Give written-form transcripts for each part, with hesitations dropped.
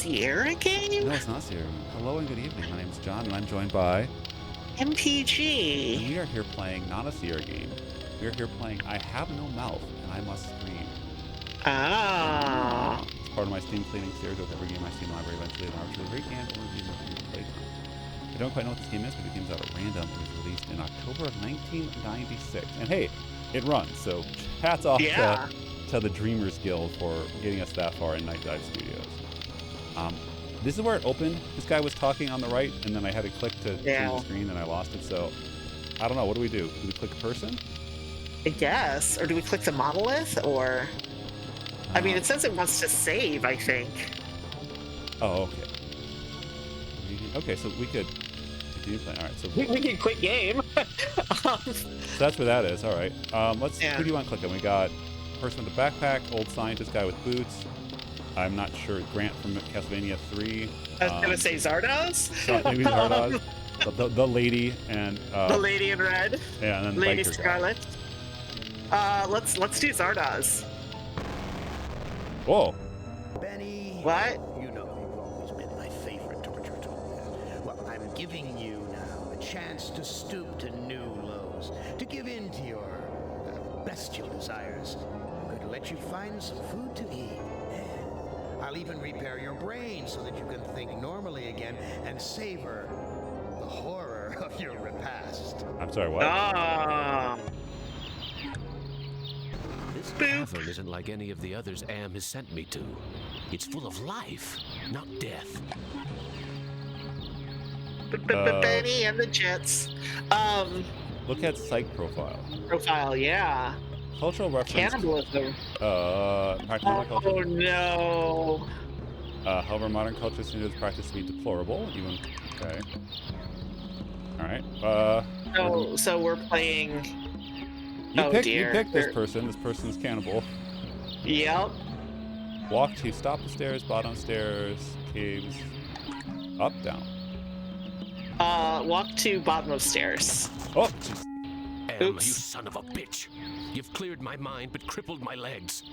Sierra game? No, it's not Sierra. Hello and good evening. My name is John, and I'm joined by... MPG. And we are here playing not a Sierra game. We are here playing I Have No Mouth, and I Must Scream. Ah. It's part of my Steam cleaning series with every game I Steam library eventually an arbitrary rate and or review my playtime. I don't quite know what this game is, but the game's out at random. It was released in October of 1996. And hey, it runs, so hats off to the Dreamers Guild for getting us that far in Night Dive Studios. This is where it opened. This guy was talking on the right, and then I had to click to change the screen, and I lost it. So, I don't know. What do? Do we click a person? I guess. Or do we click the monolith? Or... I mean, it says it wants to save, I think. Oh, okay. Okay, so we could continue playing. All right, so... We can quit game. So that's where that is. All right. Who do you want to click on? We got person with a backpack, old scientist guy with boots. I'm not sure. Grant from Castlevania 3. I was gonna say Zardoz. Maybe Zardoz. the lady and the lady in red. Yeah, and then Lady Biker Scarlet. Let's do Zardoz. Whoa. Benny. What? You know you've always been my favorite torture tool. Well, I'm giving you now a chance to stoop to new lows, to give in to your bestial desires. I'm going to let you find some food to eat. I'll even repair your brain so that you can think normally again and savor the horror of your repast. I'm sorry, what? This cavern isn't like any of the others Am has sent me to. It's full of life, not death. Benny and the Jets. Look at psych profile. Profile, yeah. Cultural reference. Cannibalism. Practical culture. Oh no. However, modern culture seems to practice to be deplorable. Even okay. All right. So we're playing. You pick this person. This person's cannibal. Yep. Walk to stop the stairs, bottom stairs, caves, up, down. Walk to bottom of stairs. Oh, jeez. Em, you son of a bitch. You've cleared my mind but crippled my legs.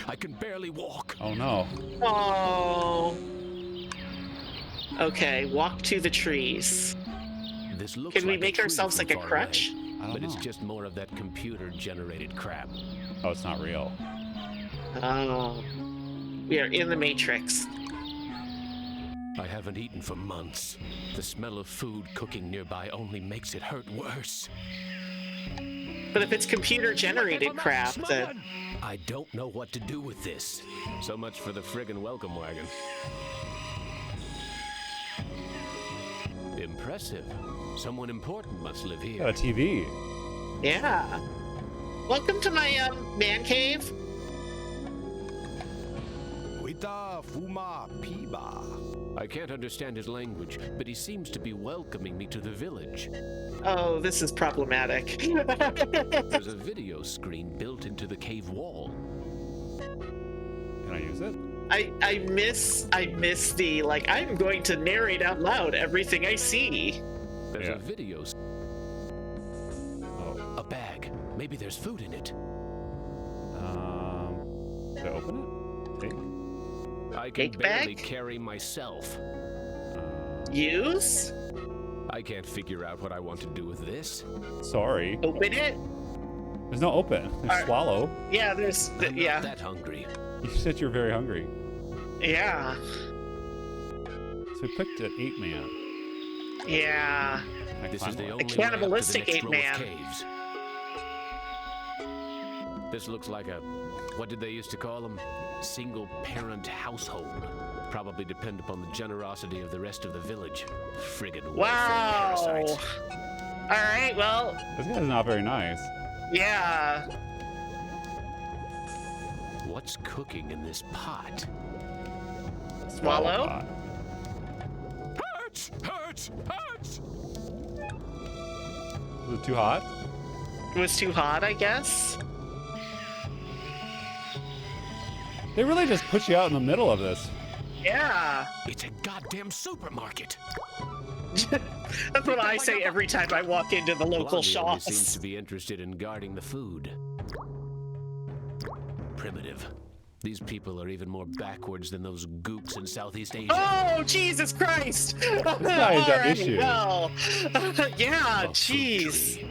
I can barely walk. Oh no. Oh. Okay, walk to the trees. This looks Can we like make ourselves like a far crutch? away, but it's just more of that computer-generated crap. Oh, it's not real. Oh. We are in the Matrix. I haven't eaten for months. The smell of food cooking nearby only makes it hurt worse. But if it's computer-generated crap, then... I don't know what to do with this. So much for the friggin' welcome wagon. Impressive. Someone important must live here. Got a TV. Yeah. Welcome to my, man cave. Wita fuma piba. I can't understand his language, but he seems to be welcoming me to the village. Oh, this is problematic. There's a video screen built into the cave wall. Can I use it? I miss the, like, I'm going to narrate out loud everything I see. There's a video. Oh. A bag. Maybe there's food in it. Should I open it? Take? I can barely bag? carry myself. Use? I can't figure out what I want to do with this. Sorry. Open it? There's no open. There's swallow. Yeah, there's... I'm yeah. not that hungry. You said you're very hungry. Yeah. So we picked an 8-man. Yeah. This is the A only cannibalistic way up to the next row 8-man. of caves. This looks like a, what did they used to call them? Single-parent household. Probably depend upon the generosity of the rest of the village. Friggin' Wow. parasites. All right, well... This guy's not very nice. Yeah. What's cooking in this pot? Swallow? Pot. Hurts! Hurts! Hurts! Was it too hot? It was too hot, I guess. They really just put you out in the middle of this. Yeah. It's a goddamn supermarket. That's what I say every time I walk into the local Blondie only shops. seems to be interested in guarding the food. Primitive. These people are even more backwards than those gooks in Southeast Asia. Oh, Jesus Christ! This guy's got issues. No. Yeah, A fruit jeez. tree.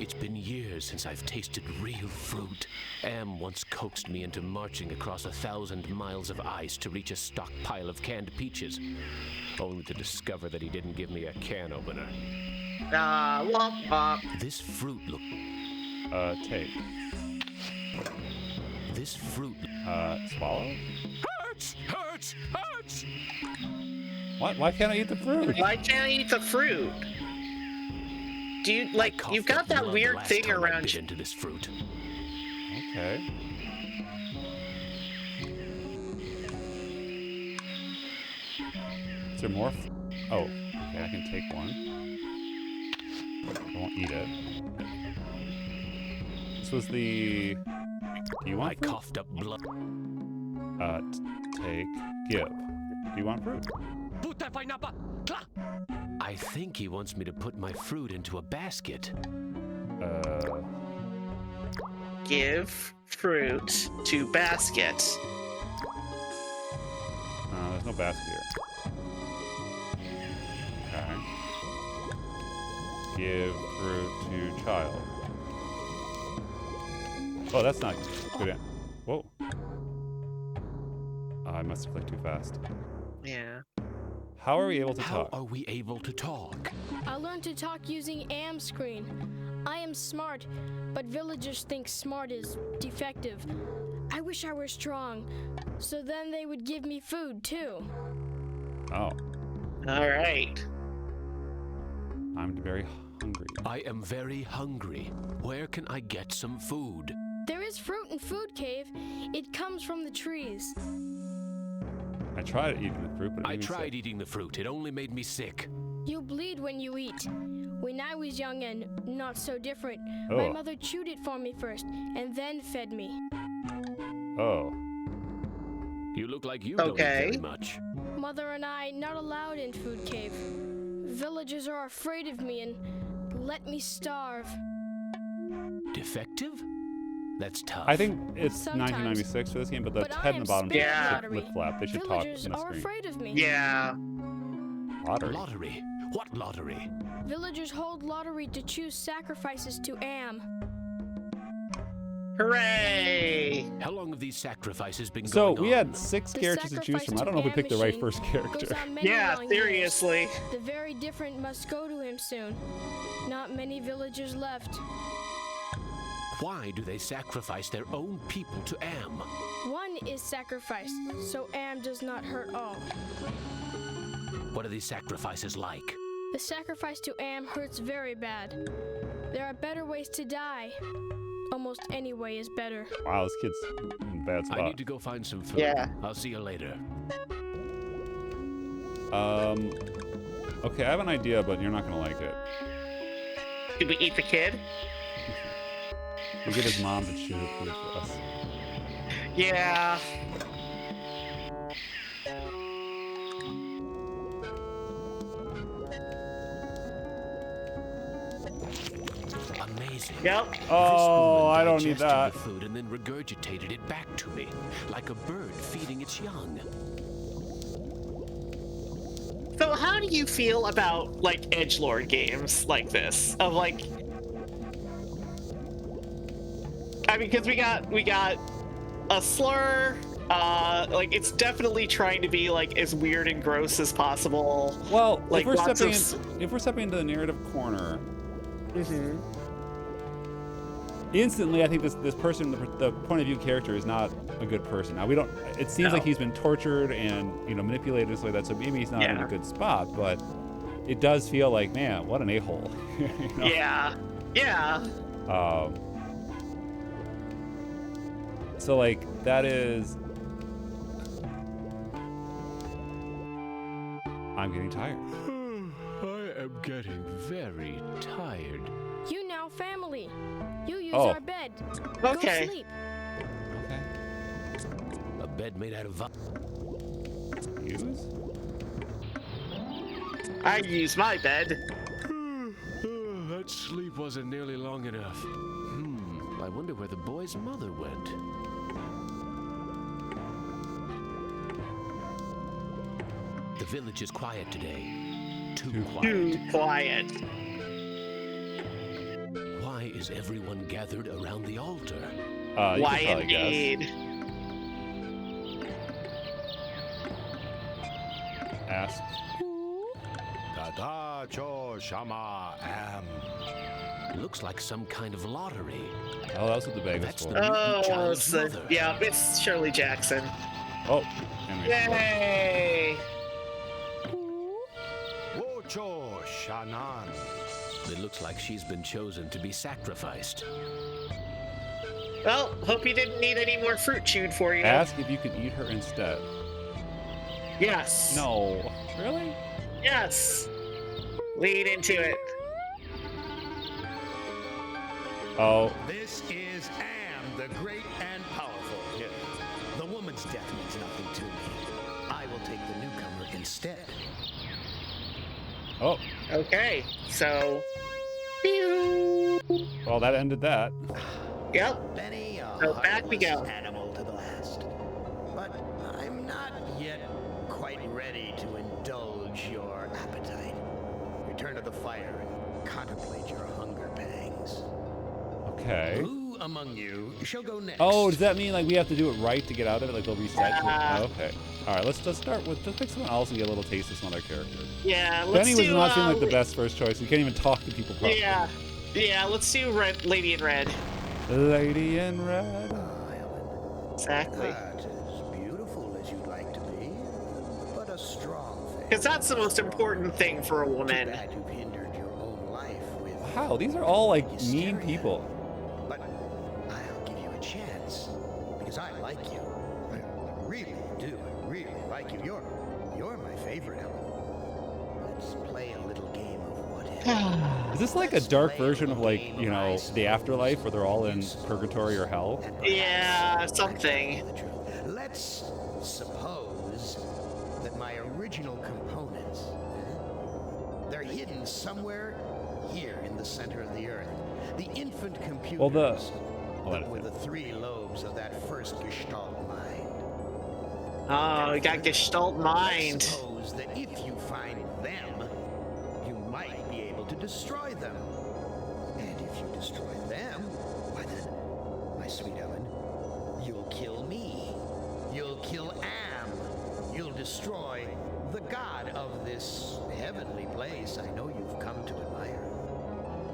It's been years since I've tasted real fruit. Am once coaxed me into marching across 1,000 miles of ice to reach a stockpile of canned peaches, only to discover that he didn't give me a can opener. Womp womp. This fruit look. Take. This fruit Swallow? hurts, hurts, hurts. What? Why can't I eat the fruit? Why can't I eat the fruit? Do you, like, Coughed you've got up that blood the weird last thing time I around bit you. into this fruit. Okay. Is there more? Oh, okay, I can take one. I won't eat it. This was the... Do you want I fruit? coughed up blood. Take, give. Do you want fruit? I think he wants me to put my fruit into a basket. Give fruit to basket. There's no basket here. Okay. Give fruit to child. Oh, that's not good. Whoa. I must have clicked too fast. Yeah. How are we able to How talk? are we able to talk? I learned to talk using am screen. I am smart, but villagers think smart is defective. I wish I were strong, so then they would give me food too. Oh, All right. I'm very hungry. I am very hungry. Where can I get some food? There is fruit in Food Cave. It comes from the trees. I tried eating the fruit, but it I made me tried sick. eating the fruit. It only made me sick. You bleed when you eat. When I was young and not so different, my Oh. mother chewed it for me first and then fed me. Oh, You look like you don't eat Okay. very much. Mother and I not allowed in Food Cave. Villagers are afraid of me and let me starve. Defective? That's tough. I think it's Sometimes. 1996 for this game, but the But I head and am the bottom spared Yeah. should lottery. flip flap. They should talk Villagers in the are screen. afraid of me. Yeah. Lottery. Lottery? What lottery? Villagers hold lottery to choose sacrifices to Am. Hooray! How long have these sacrifices been So going we on? had 6 The characters to choose sacrifice from. I to don't know if we Am picked the right machine first character. goes on many Yeah, long seriously. years. The very different must go to him soon. Not many villagers left. Why do they sacrifice their own people to Am? One is sacrificed, so Am does not hurt all. What are these sacrifices like? The sacrifice to Am hurts very bad. There are better ways to die. Almost any way is better. Wow, this kid's in a bad I spot. need to go find some food. Yeah. I'll see you later. Okay, I have an idea, but you're not gonna like it. Did we eat the kid? We get his mom to choose food for us. Yeah. Amazing. Yep. This Oh, woman I don't need digested that. the food and then regurgitated it back to me, like a bird feeding its young. So how do you feel about, like, edgelord games like this? Of, like... I mean, because we got a slur, like, it's definitely trying to be, like, as weird and gross as possible. Well, Like, if we're lots stepping of if we're stepping into the narrative corner, Mm-hmm. instantly I think this person, the point of view character, is not a good person. Now we don't. It seems like No. he's been tortured and manipulated and stuff like that. So maybe he's not in a Yeah. good spot. But it does feel like, man, what an a-hole. You know? Yeah. Yeah. So like that is. I'm getting tired. I am getting very tired. You now family. You use Oh. our bed. Okay. Go sleep. Okay. A bed made out of Use. I use my bed. That sleep wasn't nearly long enough. I wonder where the boy's mother went. The village is quiet today. Too Too quiet. quiet. Why is everyone gathered around the altar? You Why could probably guess. indeed? Ask. Tata cho shama am. Looks like some kind of lottery. Oh, that was what the bag was That's for. the- Oh, Child's it's the, mother. yeah, it's Shirley Jackson. Oh, anyway. Yay! Wocho shanan. It looks like she's been chosen to be sacrificed. Well, hope you didn't need any more fruit chewed for you. Ask if you can eat her instead. Yes. No. Really? Yes. Lead into it. Oh, This is Am, the great and powerful. Yeah. The woman's death means nothing to me. I will take the newcomer instead. oh. Okay, so. Pew. Well, that ended that. Yep. Benny, a So back we heartless go. animal to the last. But I'm not yet quite ready to indulge your appetite. Return to the fire and contemplate your hunger pangs. Okay. Who among you shall go next? Oh, does that mean like we have to do it right to get out of it? Like they'll reset? Yeah. Oh, okay. All right, let's start with pick someone else and get a little taste of some other character. Yeah, let's Benny was do. not seeming like the best first choice. You can't even talk to people properly. Yeah. Yeah, let's do Lady in Red. Lady in Red. Helen. Exactly. Not as beautiful as you'd like to be, but a strong thing. Because that's the most important thing for a Too woman. bad you've hindered your own life with. Wow, these are all like mean hysteria. people. But I'll give you a chance because I like you. I really do. I really like you. You're my favorite, Ellen. Let's play a little game of what if. Is this like a dark version of like, you know, the afterlife where they're all in purgatory or hell? And perhaps Yeah, I can something. tell the truth. Let's suppose that my original components, they're hidden somewhere here in the center of the earth. The infant computers, Well, hold on. with the three lobes of that first Gestalt mind. Oh, we got Gestalt mind. Let's suppose that if you find them, you might be able to destroy them. And if you destroy them, why then, my sweet Ellen, you'll kill me. You'll kill Am. You'll destroy the god of this heavenly place I know you've come to admire.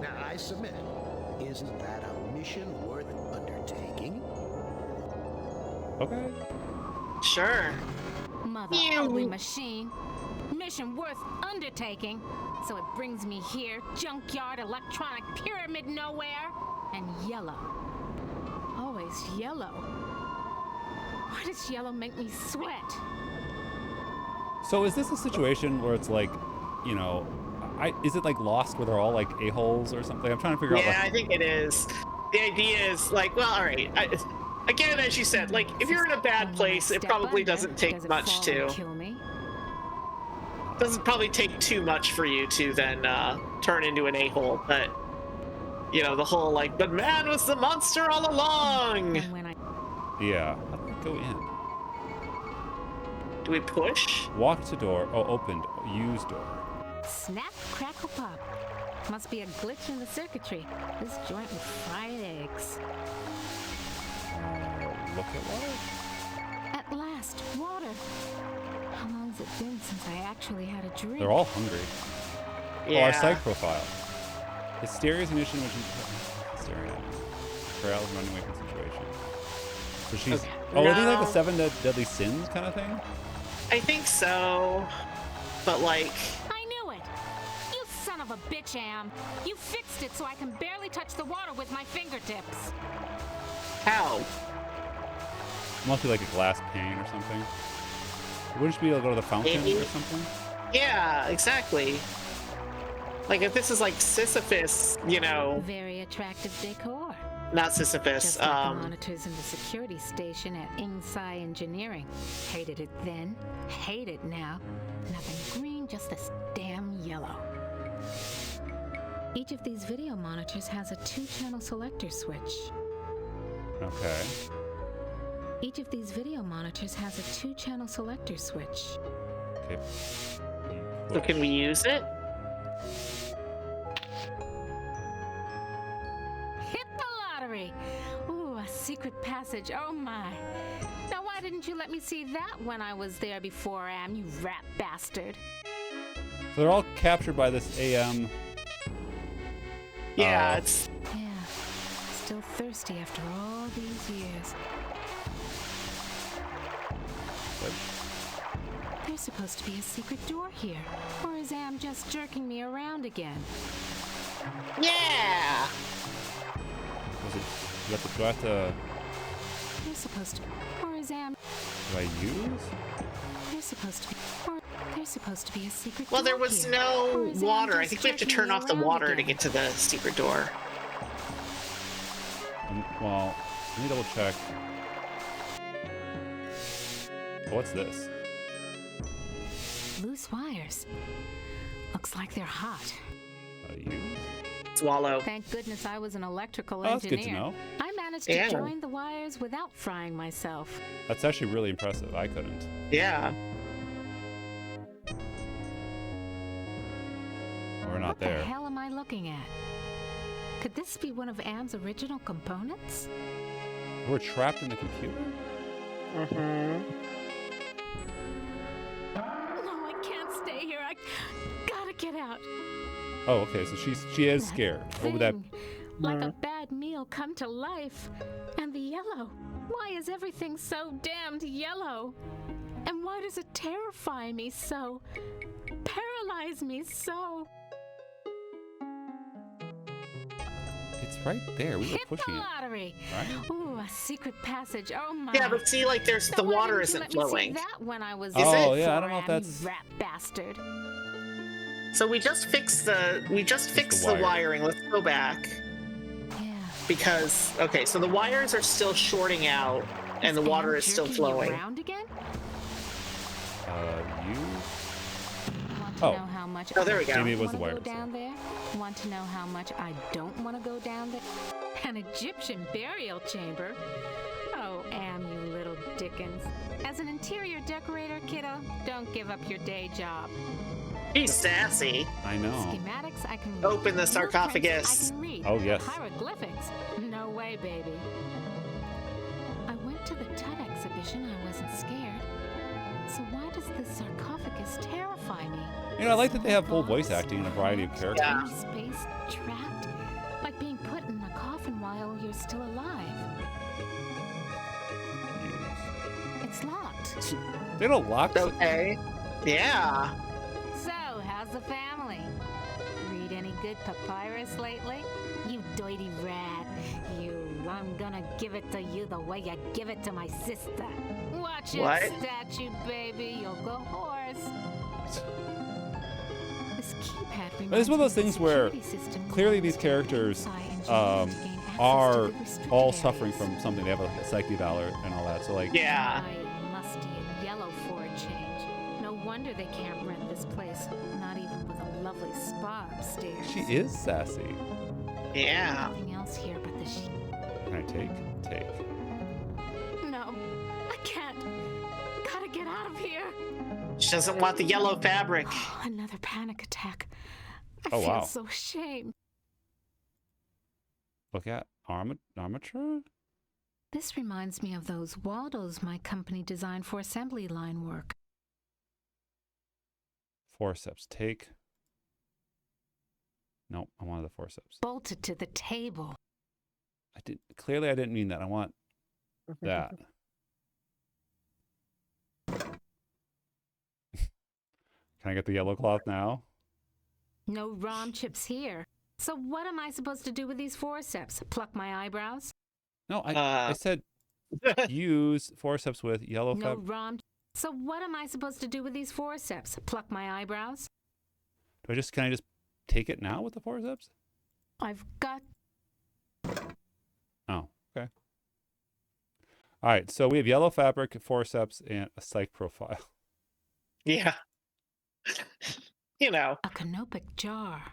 Now, I submit, isn't that a mission worth undertaking? Okay. Sure. Mother ugly machine. Mission worth undertaking. So it brings me here, junkyard, electronic pyramid nowhere, and yellow. Always yellow. Why does yellow make me sweat? So is this a situation where it's like, you know, is it like Lost where they're all like a-holes or something? I'm trying to figure out. Yeah, Like, I think it is. The idea is like, well, all right. Again, as you said, like if you're in a bad place, it probably doesn't take much to. Kill me? Doesn't probably take too much for you to then turn into an a-hole. But you know, the whole like, but man was the monster all along. And when I yeah. How do I go in? Do we push? Walk to door. Oh, opened. Use door. snap, crackle, pop. Must be a glitch in the circuitry. This joint with fried eggs. Look at water. At last, water. How long's it been since I actually had a drink? They're all hungry. Yeah. Oh, our site profile. Hysteria's mission when she's staring at me. Trail's running away from situation. So she's. Okay. Oh, are these like the No. 7 deadly sins kind of thing? I think so. But like, I knew it! You son of a bitch, Am! You fixed it so I can barely touch the water with my fingertips. how? Must be like a glass pane or something. Wouldn't you be able to go to the fountain Maybe. or something? Yeah, exactly. Like if this is like Sisyphus, you know, Very attractive decor. not Sisyphus. Just like the monitors in the security station at Ingsci Engineering. Hated it then, hate it now. Nothing green, just this damn yellow. Each of these video monitors has a 2-channel selector switch. Okay. Each of these video monitors has a 2-channel selector switch. Okay. So can we use it? Hit the lottery! Ooh, a secret passage. Oh my. Now why didn't you let me see that when I was there before, Am, you rat bastard? So they're all captured by this AM. Yeah, it's Yeah. Still thirsty after all these years. What? There's supposed to be a secret door here. Or is Am just jerking me around again? yeah. Was it? Do I have to? There's supposed to. Or is Am. Do I use? There's supposed to be. Or there's supposed to be a secret Well, door there was here. no Or is Am water. I just think we have to jerking turn me off the around water to again? get to the secret door. Well, let me double check. What's this? Loose wires. Looks like they're hot. Use? Swallow. Thank goodness I was an electrical Oh, that's engineer. good to know. I managed to Yeah. join the wires without frying myself. That's actually really impressive. I couldn't. Yeah. We're not What there. the hell am I looking at? Could this be one of Am's original components? We're trapped in the computer? Mm-hmm. No, I can't stay here. I gotta get out. Oh, okay. So she is That scared. What would that? thing, like a bad meal come to life. And the yellow. Why is everything so damned yellow? And why does it terrify me so? Paralyze me so? It's right there. We were Hit the pushing it, lottery! right? Ooh, a secret passage. Oh my. Yeah, but see, like, there's Now, the why water didn't you isn't let me see flowing. that when I was Oh, it? yeah. I don't know if Am, that's. you rat bastard. So we just fixed the wire. wiring. Let's go back Yeah. because okay, so the wires are still shorting out and the water is still jerking me flowing. around again? Use? Want to Oh. know how much Oh, there we I go. don't Maybe it was the wanna wires. go down there? Want to know how much I don't want to go down there? An Egyptian burial chamber? Oh, Am, you little Dickens. As an interior decorator, kiddo, don't give up your day job. She's sassy. I know. Schematics I can read. Open the Blueprints sarcophagus. I can read. Oh, yes. Hieroglyphics? No way, baby. I went to the Tut exhibition. I wasn't scared. So why does this sarcophagus terrify me? You know, I like that they have full Blocks, voice acting in a variety of cramped, characters. Yeah. tiny space, trapped, like being put in a coffin while you're still alive. It's locked. They don't lock. Okay. Yeah. So, how's the family? Read any good papyrus lately? You dirty rat. I'm gonna give it to you the way you give it to my sister. Watch What? it, statue baby. You'll go hoarse. This keypad But it's one of those things where clearly these characters are all suffering from something. They have a psyche valor and all that. So like, Yeah. Musty and yellow for a change. No wonder they can't rent this place. Not even with a lovely spa upstairs. she is sassy. Yeah. Nothing else here but the sheet. Can I take? Take. No, I can't. Gotta get out of here. She doesn't want the yellow fabric. Another panic attack. I Oh, feel wow. so ashamed. Look at armature. This reminds me of those Waldos my company designed for assembly line work. Forceps. Take. Nope, I wanted the forceps. Bolted to the table. Clearly I didn't mean that. I want that. Can I get the yellow cloth now? No ROM chips here. So what am I supposed to do with these forceps? Pluck my eyebrows? No, I said use forceps with yellow No fab. ROM. So what am I supposed to do with these forceps? Pluck my eyebrows? Can I just take it now with the forceps? I've got. Oh, okay. All right, so we have yellow fabric, forceps, and a psych profile. Yeah. You know. A canopic jar.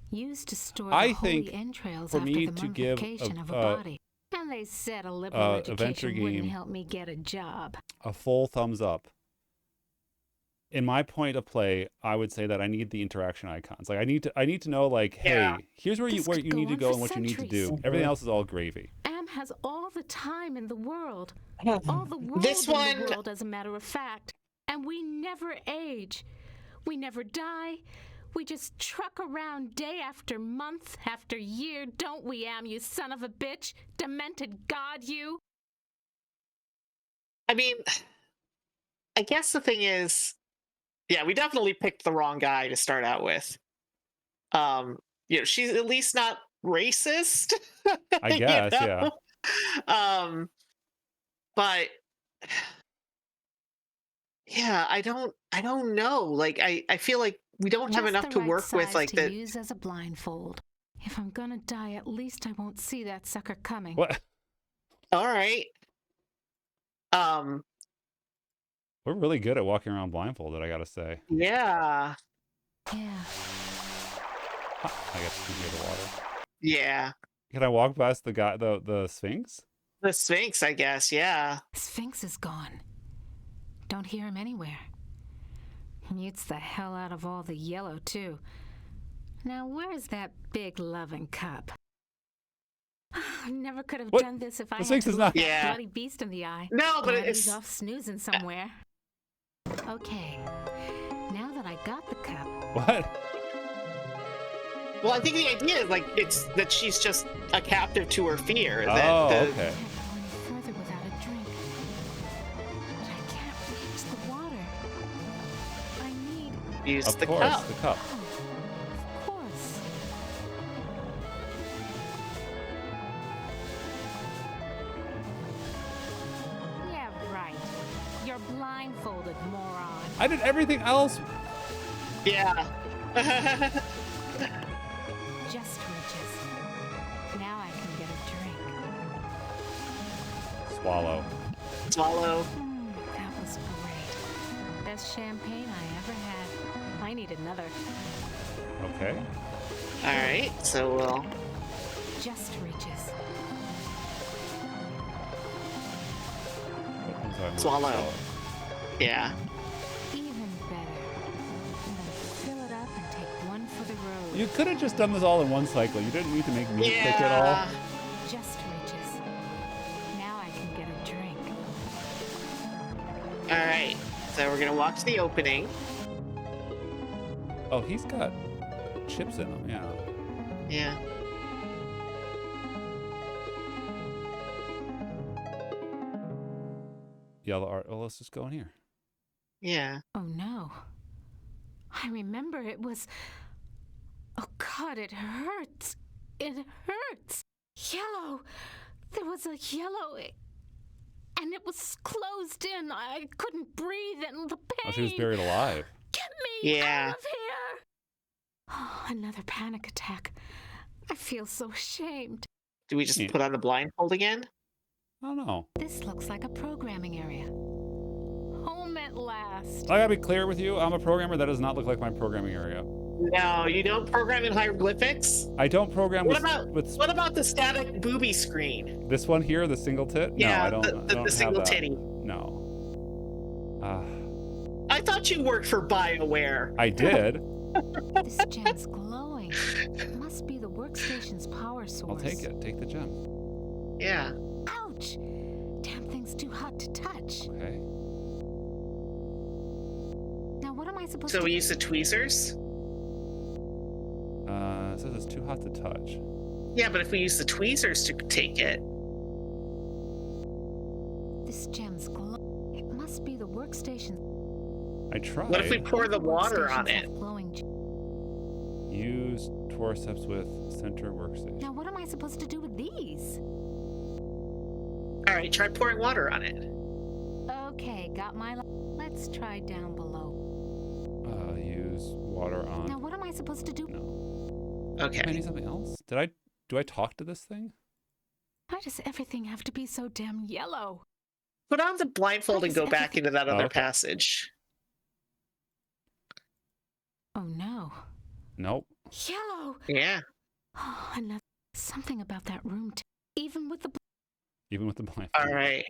Used to store I the holy think entrails for after me the to give mummification a- of a body. And they said a liberal adventure education wouldn't game help me get a job. A full thumbs up in my point of play, I would say that I need the interaction icons. Like I need to know like, hey, here's where you This could need go to on go for and what you need to centuries. do. Everything else is all gravy. Am has all the time in the world. All the world This in one- the world, as a matter of fact. And we never age. We never die. We just truck around day after month after year, don't we, Am, you son of a bitch? Demented god, you! I mean, I guess the thing is, yeah, we definitely picked the wrong guy to start out with. She's at least not racist. I guess, yeah. But yeah, I don't know. Like I feel like we don't have Just enough the to right work with, size like to the use as a blindfold. If I'm gonna die, at least I won't see that sucker coming. What? all right. We're really good at walking around blindfolded, I gotta say. Yeah. Yeah. I guess you can hear the water. Yeah. Can I walk past the guy, the Sphinx? The Sphinx, I guess, yeah. Sphinx is gone. Don't hear him anywhere. Mutes the hell out of all the yellow, too. Now, where's that big loving cup? I never could have What? done this if I The had Sphinx to is look not- that Yeah. bloody beast in the eye. No, but Glad it's he's off snoozing somewhere. Okay, now that I got the cup, What? well, I think the idea is like it's that she's just a captive to her fear. Oh, that okay. I can't go any further without a drink. But I can't reach the water. I need... Use Of the course, cup. the cup. Oh, of course. Yeah, right. You're blindfolded, moron. I did everything else. Yeah. Just reaches. Now I can get a drink. Swallow. Swallow. That was great. Best champagne I ever had. I need another. Okay. All right. So we'll. Just reaches. I'm sorry, I'm Swallow. Yeah. Even better. I'm gonna fill it up and take one for the road. You could have just done this all in one cycle. You didn't need to make me pick it all. Yeah. Just reaches. Now I can get a drink. All right. So we're gonna walk to the opening. Oh, he's got chips in him. Yeah. Yeah. Yellow art. Well, let's just go in here. Yeah. Oh no. I remember it was. Oh God, it hurts. It hurts. Yellow. There was a yellow. And it was closed in. I couldn't breathe and the pain. Oh, she was buried alive. Get me Yeah. out of here. Oh, another panic attack. I feel so ashamed. Do we just Yeah. put on the blindfold again? I don't know. This looks like a programming area. Home at last. I gotta be clear with you. I'm a programmer. That does not look like my programming area. No, you don't program in hieroglyphics. I don't program What with about the static booby screen? this one here, the single tit. Yeah, no, I don't. the I don't have single that. titty. No. I thought you worked for BioWare. I did. This gem's glowing. It must be the workstation's power source. I'll take it. Take the gem. Yeah. Ouch! Damn thing's too hot to touch. Okay. Now what am I supposed So to we use the tweezers? It says it's too hot to touch. Yeah, but if we use the tweezers to take it. This gem's glowing. It must be the workstation. I tried. What if we pour the water on Workstations it? have glowing Use forceps with center workstation. Now what am I supposed to do with these? All right, try pouring water on it. Okay, got my... Let's try down below. Use water on. Now what am I supposed to do? No. Okay. I need something else. Do I talk to this thing? Why does everything have to be so damn yellow? Put on the blindfold and go back into that other Okay. passage. Oh no. Nope. Yellow! Yeah. Oh, another... Something about that room, even with the... Even with the blind. All right.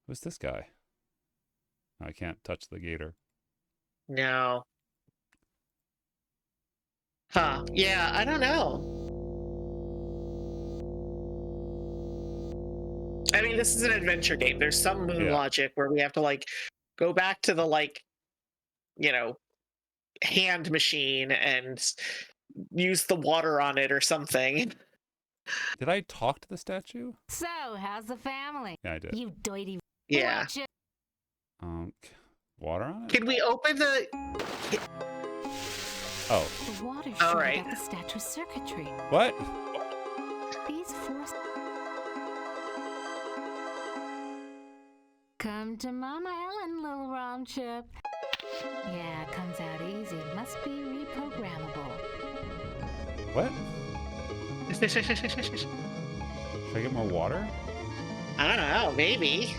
Who's this guy? I can't touch the gator. No. Huh. Yeah, I don't know. I mean, this is an adventure game. There's some moon Yeah. logic where we have to, like, go back to the, like, you know, hand machine and use the water on it or something. Did I talk to the statue? So, how's the family? Yeah, I did. You doity. Yeah. Watch it. Water on it? Can we open the... Oh. The water All showed right. at the statue's circuitry. What? These four... Come to Mama Ellen, little Rom Chip. Yeah, it comes out easy. Must be reprogrammable. What? Should I get more water? I don't know, maybe.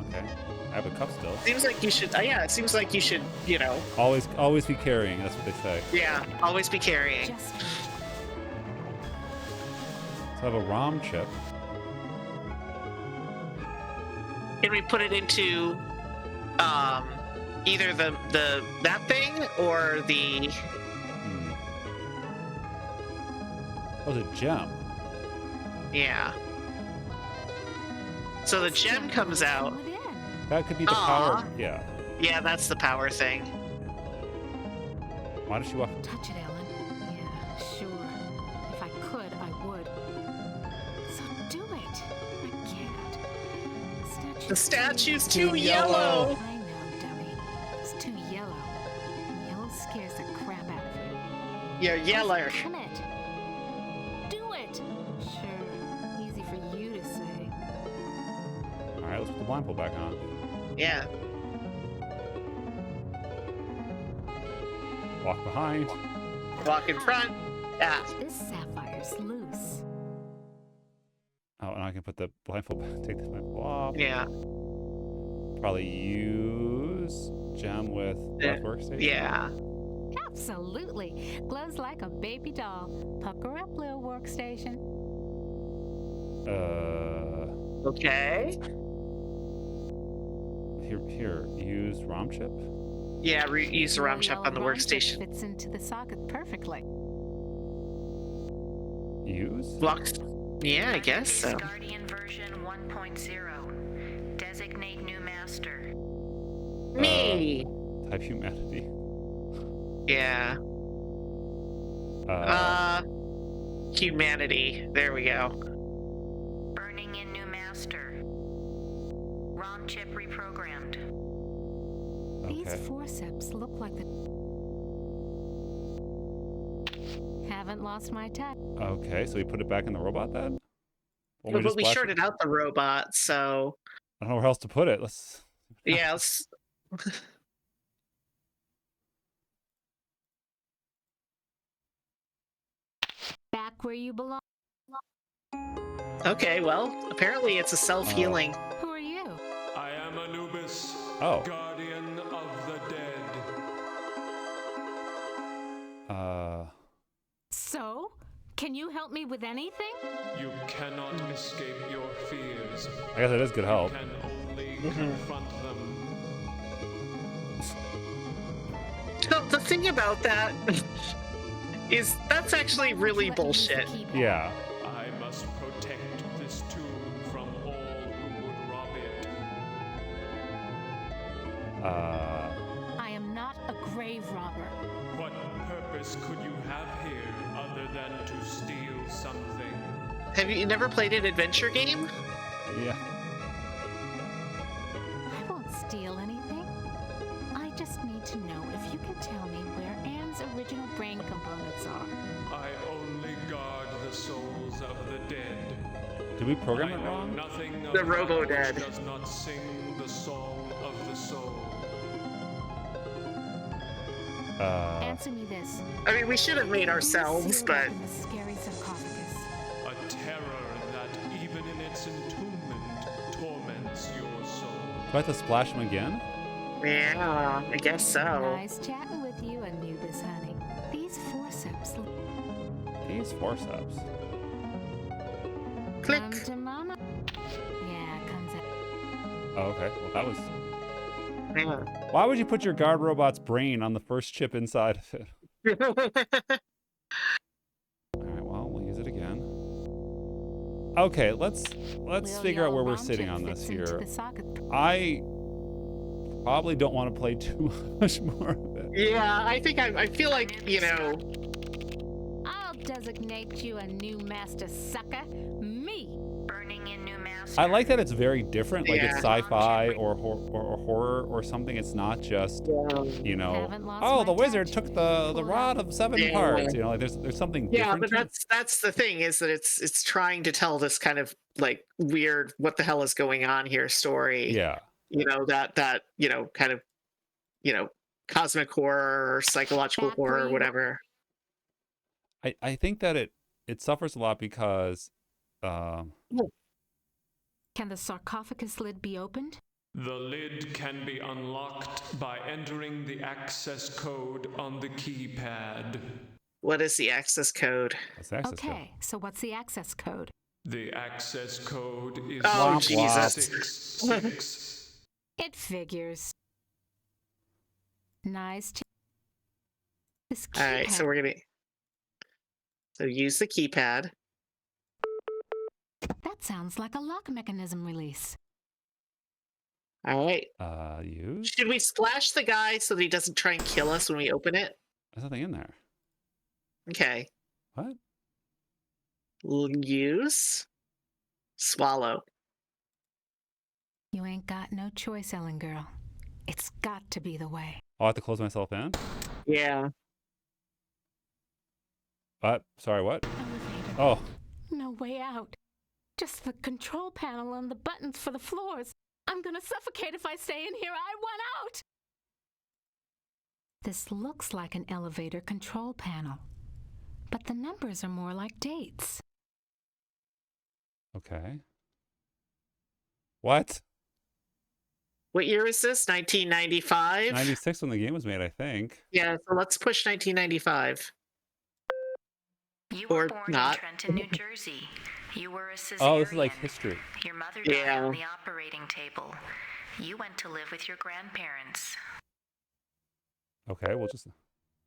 Okay. I have a cup still. Seems like you should... yeah, it seems like you should, you know... Always be carrying. That's what they say. Yeah, always be carrying. Just So I have a ROM chip. Can we put it into either the that thing or the... Oh, it's a gem. Yeah. So the gem comes out. within. That could be the Aw. power. Yeah. Yeah, that's the power thing. Why does she walk? Touch it, Ellen. Yeah, sure. If I could, I would. So do it. I can't. The statue's too yellow. I know, dummy. It's too yellow. And yellow scares the crap out of you. You're yeller. Come it. Do it. Sure. Easy for you to say. All right, let's put the blindfold back on. Yeah. Walk behind. Walk in front. Ah. This sapphire's loose. Oh, and I can put the blindfold back. Take the blindfold off. Yeah. Probably use gem with left workstation. Yeah. Absolutely. Glows like a baby doll. Pucker up, little workstation. Okay. Here. Use ROM chip. Yeah, use the ROM chip Yellow on the ROM chip workstation. fits into the socket perfectly. Use. Blocks. Yeah, I guess so. Guardian version 1.0. Designate new master. Me. Type humanity. Yeah. Humanity. There we go. Burning in new master. ROM chip reprogrammed. These Okay. forceps look like the... Haven't lost my touch. Okay, so we put it back in the robot then? Or But just we splash shorted it? out the robot, so I don't know where else to put it. Let's. yeah. Let's... Back where you belong. Okay, well, apparently it's a self-healing. Who are you? I am Anubis, Oh. guardian of the dead. So? Can you help me with anything? You cannot escape your fears. I guess that is good help. You can only confront them. So the thing about that is that's actually really Let me use the bullshit. keypad. Yeah. I must protect this tomb from all who would rob it. I am not a grave robber. What purpose could you have here other than to steal something? Have you never played an adventure game? Yeah. I won't steal anything. I just need to know if you can tell me where Anne's original brain components are. I only guard the souls of the dead. Did we program I it know wrong? nothing of The that Robo-Dead. which does not sing the song of the soul. Answer me this. I mean, we should have made ourselves, Sealed but up in the scary sarcophagus. A terror that even in its entombment torments your soul. Do I have to splash him again? yeah, I guess so. Nice chatting with you, Anubis, honey. These forceps These forceps. Click. come to Mama. Yeah, comes out. Oh, okay. Well, that was... Yeah. Why would you put your guard robot's brain on the first chip inside of it? Alright, well, we'll use it again. Okay, let's Little figure out yellow where we're round sitting chip on this fits into here. the socket. I probably don't want to play too much more of it. Yeah, I think I feel like, you know, I'll designate you a new master sucker. Me. Burning in new master. I like that it's very different, like it's Yeah. sci-fi or horror or something. It's not just, you know, Haven't lost oh, my the wizard touch. took the Pull rod of 7 Yeah. parts. You know, like there's something yeah, different but to it. that's the thing is that it's trying to tell this kind of like weird what the hell is going on here story. Yeah. You know, that, you know, kind of, you know, cosmic horror or psychological Back where horror or you were. whatever. I think that it suffers a lot because Can the sarcophagus lid be opened? The lid can be unlocked by entering the access code on the keypad. What is the access code? what's the access code? Okay, so what's the access code? The access code is Oh, Womp Jesus. 666. It figures. Nice. This All right, so keypad. we're gonna use the keypad. That sounds like a lock mechanism release. All right. Use? Should we splash the guy so that he doesn't try and kill us when we open it? There's nothing in there. Okay. What? Use. Swallow. You ain't got no choice, Ellen girl. It's got to be the way. Oh, I have to close myself in? Yeah. What? Sorry, what? Elevator. Oh, No way out. Just the control panel and the buttons for the floors. I'm gonna suffocate if I stay in here. I want out! This looks like an elevator control panel, but the numbers are more like dates. okay. What? What year is this? 1995? 96 when the game was made, I think. Yeah, so let's push 1995. You were Or born not. in Trenton, New Jersey. You were a cesarean. Oh, this is like history. Your mother died Yeah. on the operating table. You went to live with your grandparents. Okay, we'll just...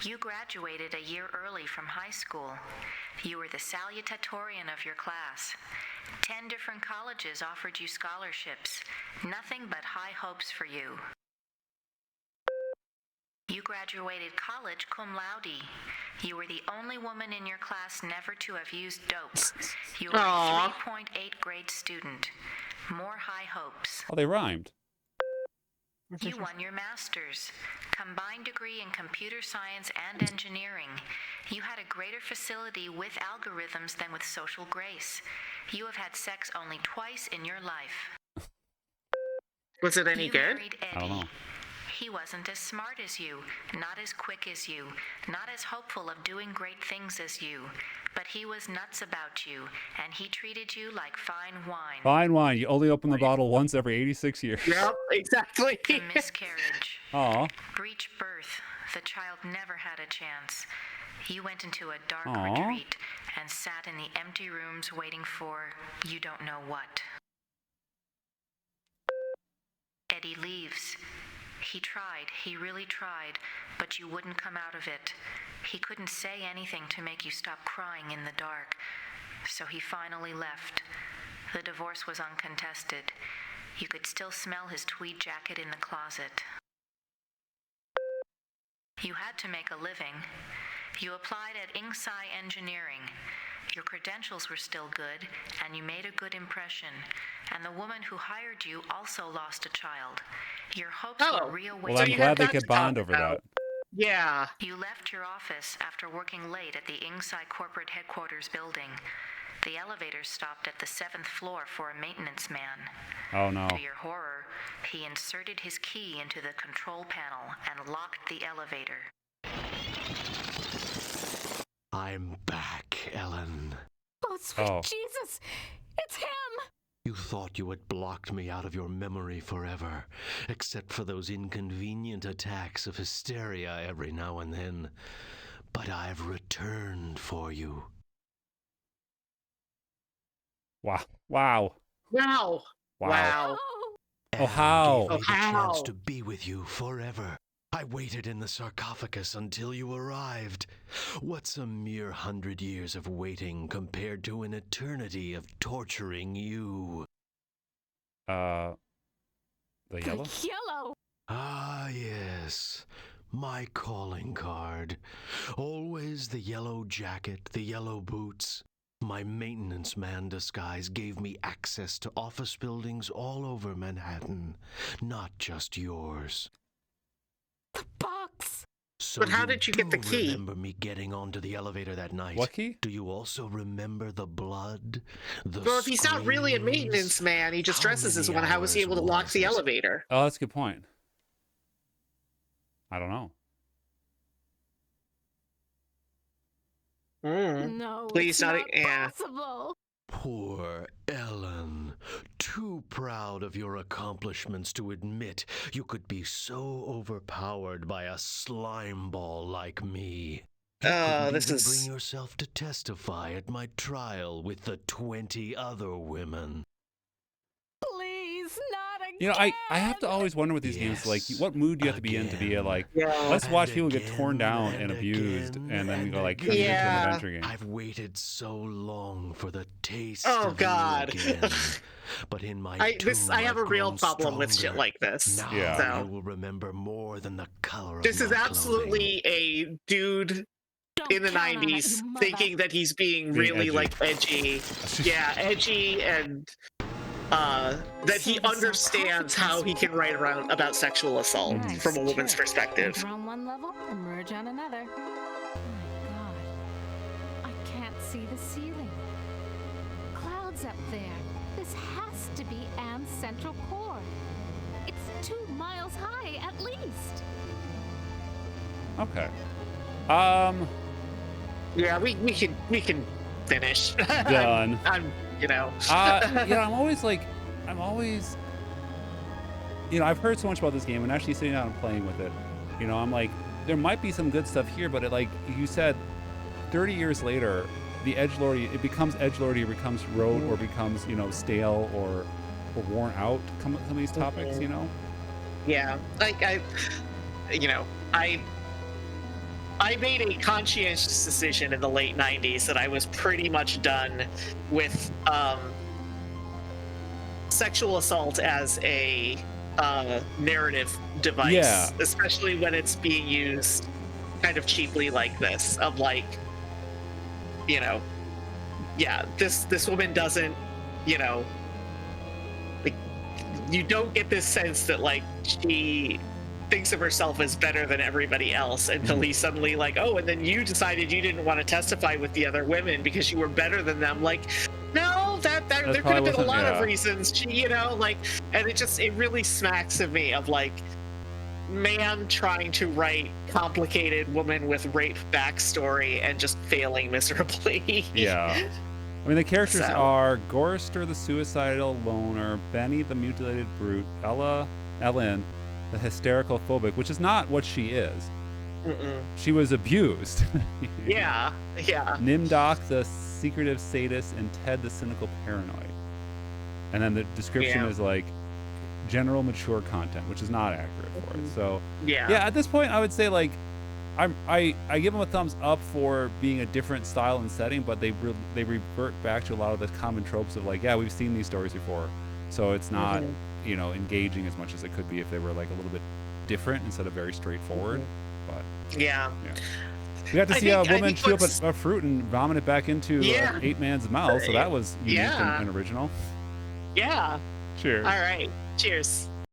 You graduated a year early from high school. You were the salutatorian of your class. 10 different colleges offered you scholarships. Nothing but high hopes for you. You graduated college cum laude. You were the only woman in your class never to have used dope. You were Aw. a 3.8 grade student. More high hopes. Oh, they rhymed. You won your master's, combined degree in computer science and engineering. You had a greater facility with algorithms than with social grace. You have had sex only twice in your life. Was it any You good? married Eddie. I don't know. He wasn't as smart as you, not as quick as you, not as hopeful of doing great things as you, but he was nuts about you, and he treated you like fine wine. Fine wine. You only open the bottle once every 86 years. Yep, exactly. A miscarriage. Aw. Breech birth. The child never had a chance. You went into a dark Aw. retreat and sat in the empty rooms waiting for you don't know what. Eddie leaves. He tried, he really tried, but you wouldn't come out of it. He couldn't say anything to make you stop crying in the dark, so he finally left. The divorce was uncontested. You could still smell his tweed jacket in the closet. You had to make a living. You applied at Inksci Engineering. Your credentials were still good, and you made a good impression. And the woman who hired you also lost a child. Your hopes Oh. were reawakened. Well, So I'm you glad have they that could to talk bond over about. that. Yeah. You left your office after working late at the Inksci corporate headquarters building. The elevator stopped at the 7th floor for a maintenance man. Oh, no. To your horror, he inserted his key into the control panel and locked the elevator. I'm back, Ellen. Oh, sweet Oh. Jesus! It's him! You thought you had blocked me out of your memory forever, except for those inconvenient attacks of hysteria every now and then. But I've returned for you. Wow. Wow. Wow. Wow. Wow. Oh, Oh, how? Gave me the how? chance to be with you forever. I waited in the sarcophagus until you arrived. What's a mere 100 years of waiting compared to an eternity of torturing you? The yellow? Yellow! Ah, yes. My calling card. Always the yellow jacket, the yellow boots. My maintenance man disguise gave me access to office buildings all over Manhattan, not just yours. The box! So But how did you get the do key? Remember me getting onto the elevator that night? What key? Do you also remember the blood? The Well, if he's not really a screams? maintenance man, he just How dresses as many one. How was he hours able to lock was the it? elevator? Oh, that's a good point. I don't know. No, Please, it's not not yeah. possible. Poor Ellen. Too proud of your accomplishments to admit you could be so overpowered by a slime ball like me. You couldn't This even is bring yourself to testify at my trial with the 20 other women. Please, not again. You know, I have to always wonder with these games, like, what mood do you have to be in to be like, let's watch people get torn down and abused, and then we go like, turn it into an adventure game. I've waited so long for the taste Oh, of God. you again. But in my I have a real problem with shit like this. Now Yeah. you will remember more than the color This of is my absolutely a dude Don't in the count on it, 90s you mother. thinking that he's being Being really edgy. like edgy. Yeah, edgy, and that he So the understands how he can write around about sexual assault Nice from a woman's trick. perspective. Enter on one level, emerge on another. Oh my god. I can't see the ceiling. Clouds up there. This has to be Anne's central core. It's 2 miles high at least. Okay. Yeah, we can finish. Done. I'm you know. You know, I'm always, you know, I've heard so much about this game, and actually sitting down and playing with it, you know, I'm like, there might be some good stuff here, but it, like you said, 30 years later, the edgelordy, it becomes edgelordy, or becomes rote, or becomes, you know, stale, or worn out. Some of these topics, you know. Yeah, like I made a conscientious decision in the late 90s that I was pretty much done with sexual assault as a narrative device, Yeah. especially when it's being used kind of cheaply like this, of like, you know, yeah, this woman doesn't, you know, like, you don't get this sense that like she thinks of herself as better than everybody else until he's suddenly like, oh, and then you decided you didn't want to testify with the other women because you were better than them. Like, no, there could have been a lot of reasons. She, you know, like, and it really smacks of me of like man trying to write complicated woman with rape backstory and just failing miserably. Yeah. I mean, the characters So- are Gorster, the suicidal loner, Benny, the mutilated brute, Ellen, the hysterical phobic, which is not what she is. She was abused. Yeah. Nimdok, the secretive sadist, and Ted, the cynical paranoid. And then the description is like general mature content, which is not accurate for it. So Yeah. at this point, I would say like I give them a thumbs up for being a different style and setting, but they revert back to a lot of the common tropes of like, yeah, we've seen these stories before, so it's not you know, engaging as much as it could be if they were like a little bit different instead of very straightforward. But Yeah. we got to see a woman chew up what's- a fruit and vomit it back into Yeah. 8 man's mouth, so that was unique Yeah. and original. Yeah. Cheers. All right. Cheers.